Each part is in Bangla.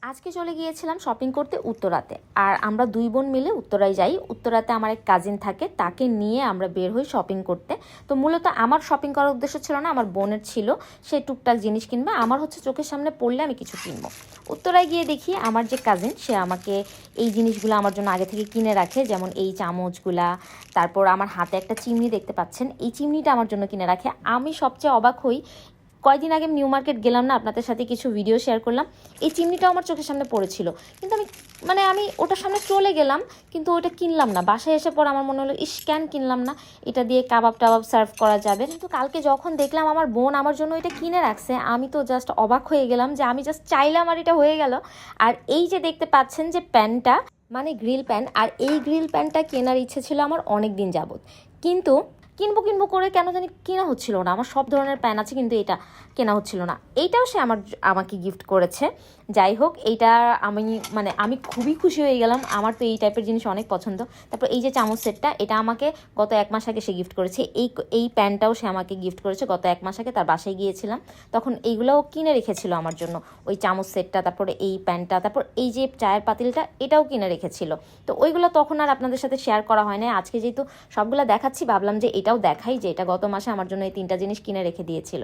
আজকে চলে গিয়েছিলাম শপিং করতে উত্তরাতে। আর আমরা দুই বোন মিলে উত্তরায় যাই। উত্তরাতে আমার এক কাজিন থাকে, তাকে নিয়ে আমরা বের হই শপিং করতে। তো মূলত আমার শপিং করার উদ্দেশ্য ছিল না, আমার বোনের ছিল। সে টুকটাক জিনিস কিনবে, আমার হচ্ছে চোখের সামনে পড়লে আমি কিছু কিনবো। উত্তরায় গিয়ে দেখি আমার যে কাজিন, সে আমাকে এই জিনিসগুলো আমার জন্য আগে থেকে কিনে রাখে, যেমন এই চামচগুলা। তারপর আমার হাতে একটা চিমনি দেখতে পাচ্ছেন, এই চিমনিটা আমার জন্য কিনে রাখে। আমি সবচেয়ে অবাক হই, কয়েকদিন আগে নিউ মার্কেট গেলাম না, আপনাদের সাথে কিছু ভিডিও শেয়ার করলাম, এই চিমনিটাও আমার চোখের সামনে পড়েছিল, কিন্তু আমি ওটার সামনে চলে গেলাম, কিন্তু ওটা কিনলাম না। বাসায় এসে পর আমার মনে হলো, ইস কেন কিনলাম না, এটা দিয়ে কাবাব টাবাব সার্ভ করা যাবে। কিন্তু কালকে যখন দেখলাম আমার বোন আমার জন্য এটা কিনে রাখছে, আমি তো জাস্ট অবাক হয়ে গেলাম যে আমি জাস্ট চাইলাম আর এটা হয়ে গেল। আর এই যে দেখতে পাচ্ছেন যে প্যান্টটা, মানে গ্রিল প্যান্ট, আর এই গ্রিল প্যান্টটা কেনার ইচ্ছে ছিল আমার অনেক দিন যাবত, কিন্তু কিনবো কিনবো করে কেন জানি কেনা হচ্ছিল না। আমার সব ধরনের প্যান আছে, কিন্তু এটা কেনা হচ্ছিল না। এইটাও সে আমাকে গিফট করেছে। যাই হোক, এইটা আমি খুবই খুশি হয়ে গেলাম। আমার তো এই টাইপের জিনিস অনেক পছন্দ। তারপর এই যে চামচ সেটটা, এটা আমাকে গত 1 মাস আগে সে গিফট করেছে। এই প্যানটাও সে আমাকে গিফট করেছে গত 1 মাস আগে। তার বাসায় গিয়েছিলাম, তখন এইগুলোও কিনে রেখেছিল আমার জন্য, ওই চামচ সেটটা, তারপরে এই প্যানটা, তারপর এই যে চায়ের পাতিলটা, এটাও কিনে রেখেছিল। তো ওইগুলো তখন আর আপনাদের সাথে শেয়ার করা হয় না। আজকে যেহেতু সবগুলো দেখাচ্ছি, ভাবলাম যে এটাও দেখাই, যে এটা গত মাসে আমার জন্য এই 3টা জিনিস কিনে রেখে দিয়েছিল।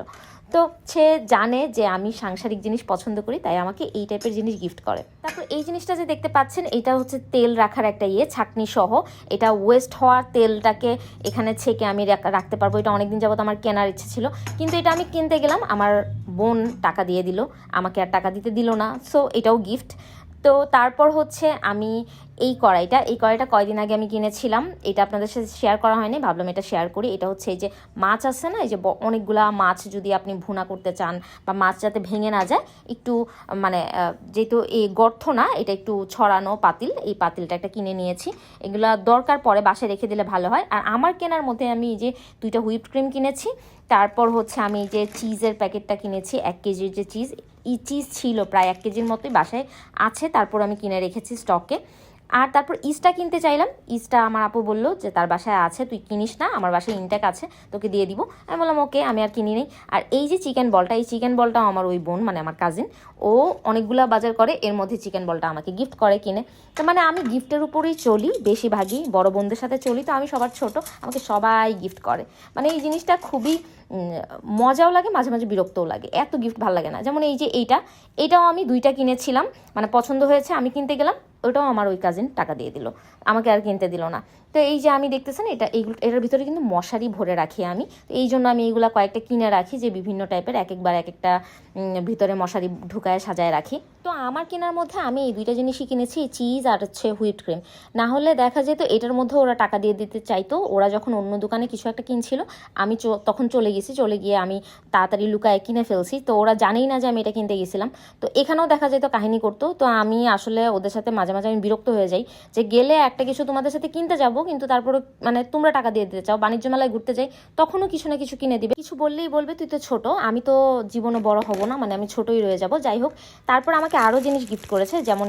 তো সে জানে যে আমি সাংসারিক জিনিস পছন্দ করি, তাই আমাকে এই টাইপের জিনিস গিফট করে। তারপর এই জিনিসটা যে দেখতে পাচ্ছেন, এটা হচ্ছে তেল রাখার একটা ছাঁকনি সহ। এটা ওয়েস্ট হওয়া তেলটাকে এখানে ছেঁকে আমি রাখতে পারবো। এটা অনেকদিন যাবত আমার কেনার ইচ্ছে ছিল, কিন্তু এটা আমি কিনতে গেলাম, আমার বোন টাকা দিয়ে দিল, আমাকে আর টাকা দিতে দিল না। সো এটাও গিফট। তো তারপর হচ্ছে আমি এই কড়াইটা কয়দিন আগে আমি কিনেছিলাম, এটা আপনাদের সাথে শেয়ার করা হয়নি, ভাবলাম এটা শেয়ার করি। এটা হচ্ছে এই যে মাছ আছে না, এই যে অনেকগুলা মাছ যদি আপনি ভুনা করতে চান, বা মাছ যাতে ভেঙে না যায়, একটু যেহেতু এই গর্ত না, এটা একটু ছড়ানো পাতিল, এই পাতিলটা একটা কিনে নিয়েছি। এগুলা দরকার পরে বাসায় রেখে দিলে ভালো হয়। আর আমার কেনার মধ্যে আমি এই যে 2টা হুইপড ক্রিম কিনেছি। তারপর হচ্ছে আমি যে চিজের প্যাকেটটা কিনেছি, 1 কেজির যে চিজ, এই চিজ ছিল প্রায় 1 কেজির মতোই বাসায় আছে, তারপর আমি কিনে রেখেছি স্টকে। আর তারপর ইস্টটা কিনতে চাইলাম, ইস্টটা আমার আপু বললো যে তার বাসায় আছে, তুই কিনিস না, আমার বাসায় ইনটেক আছে, তোকে দিয়ে দিব। আমি বললাম ওকে, আমি আর কিনি নেই। আর এই যে চিকেন বলটা, এই চিকেন বলটাও আমার ওই বোন, মানে আমার কাজিন, ও অনেকগুলা বাজার করে, এর মধ্যে চিকেন বলটা আমাকে গিফট করে কিনে। তো আমি গিফটের উপরেই চলি বেশিরভাগই, বড় বোনদের সাথে চলি, তো আমি সবার ছোট, আমাকে সবাই গিফট করে। এই জিনিসটা খুবই মজাও লাগে, মাঝে মাঝে বিরক্তও লাগে, এত গিফট ভালো লাগে না। যেমন এই যে এইটাও আমি 2টা কিনেছিলাম, পছন্দ হয়েছে, আমি কিনতে গেলাম, ওটাও আমার ওই কাজিন টাকা দিয়ে দিল, আমাকে আর কিনতে দিল না। তো এই যে আমি দেখতেছেন, এটার ভিতরে কিন্তু মশারি ভরে রাখি আমি, তো এই জন্য আমি এইগুলো কয়েকটা কিনে রাখি, যে বিভিন্ন টাইপের একবার এক একটা ভিতরে মশারি ঢুকায় সাজায় রাখি। তো আমার কেনার মধ্যে আমি এই 2টা জিনিসই কিনেছি, চিজ আর হচ্ছে হুইপড ক্রিম। না হলে দেখা যেত এটার মধ্যে ওরা টাকা দিয়ে দিতে চাইতো। ওরা যখন অন্য দোকানে কিছু একটা কিনছিল, আমি তখন চলে গিয়ে আমি তাড়াতাড়ি লুকায় কিনে ফেলছি। তো ওরা জানেই না যে আমি এটা কিনতে গেছিলাম। তো এখানেও দেখা যেত কাহিনী করতো। তো আমি আসলে ওদের সাথে মাঝে মাঝে আমি বিরক্ত হয়ে যাই, যে গেলে একটা কিছু তোমাদের সাথে কিনতে যাবো, কিন্তু তারপরে তোমরা টাকা দিয়ে দিতে চাও। বাণিজ্য মেলায় ঘুরতে যাই, তখনও কিছু না কিছু কিনে দিবে, কিছু বললেই বলবে তুই তো ছোট, আমি তো জীবনে বড় হব না, আমি ছোটই রয়ে যাব। যাই হোক, তারপর আমাকে আরও জিনিস গিফট করেছে, যেমন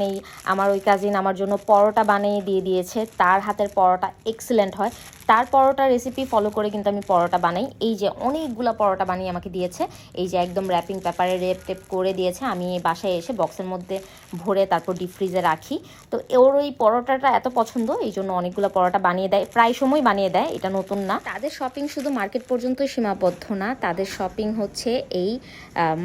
আমার ওই কাজিন আমার জন্য পরোটা বানিয়ে দিয়ে দিয়েছে। তার হাতের পরোটা এক্সিলেন্ট হয়, তার পরোটা রেসিপি ফলো করে কিন্তু আমি পরোটা বানাই। এই যে অনেকগুলো পরোটা বানিয়ে আমাকে দিয়েছে, এই যে একদম র্যাপিং পেপারে টেপ করে দিয়েছে। আমি বাসায় এসে বক্সের মধ্যে ভরে তারপর ডিপ ফ্রিজে রাখি। তো ওর ওই পরোটাটা এত পছন্দ, এই জন্য অনেকগুলো পরোটা বানিয়ে দেয়, প্রায় সময় বানিয়ে দেয়, এটা নতুন না। তাদের শপিং শুধু মার্কেট পর্যন্তই সীমাবদ্ধ না, তাদের শপিং হচ্ছে এই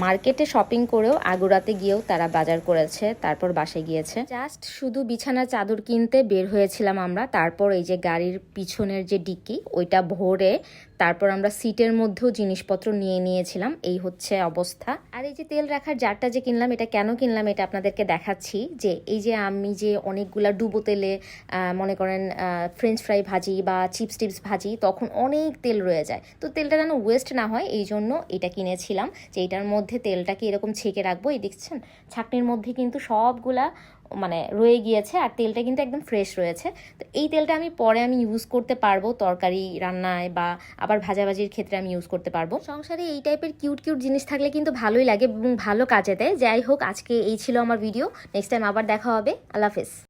মার্কেটে শপিং করেও আগুরাতে গিয়েও তারা বাজার করেছে, তারপর বাসায় গিয়েছে। জাস্ট শুধু বিছানার চাদর কিনতে বের হয়েছিলাম আমরা, তারপর এই যে গাড়ির পিছনের যে ডিক্কি, ওইটা ভরে তারপর আমরা সিটের মধ্যেও জিনিসপত্র নিয়ে নিয়েছিলাম। এই হচ্ছে অবস্থা। আর এই যে তেল রাখার জারটা যে কিনলাম, এটা কেন কিনলাম এটা আপনাদেরকে দেখাচ্ছি। যে এই যে আমি যে অনেকগুলা ডুবো তেলে মনে করেন ফ্রেঞ্চ ফ্রাই ভাজি বা চিপস টিপস ভাজি, তখন অনেক তেল রয়ে যায়। তো তেলটা যেন ওয়েস্ট না হয়, এই জন্য এটা কিনেছিলাম, যে এটার মধ্যে তেলটাকে এরকম ছেঁকে রাখবো। এই দেখছেন ছাঁকনির মধ্যে কিন্তু সবগুলা রয়ে গিয়েছে, আর তেলটা কিন্তু একদম ফ্রেশ রয়েছে। তো এই তেলটা পরে আমি ইউজ করতে পারবো তরকারি রান্নায়, বা আবার ভাজাভাজির ক্ষেত্রে আমি ইউজ করতে পারবো। সংসারে এই টাইপের কিউট কিউট জিনিস থাকলে কিন্তু ভালোই লাগে এবং ভালো কাজে দেয়। যাই হোক, আজকে এই ছিল আমার ভিডিও। নেক্সট টাইম আবার দেখা হবে। আল্লাহ হাফেজ।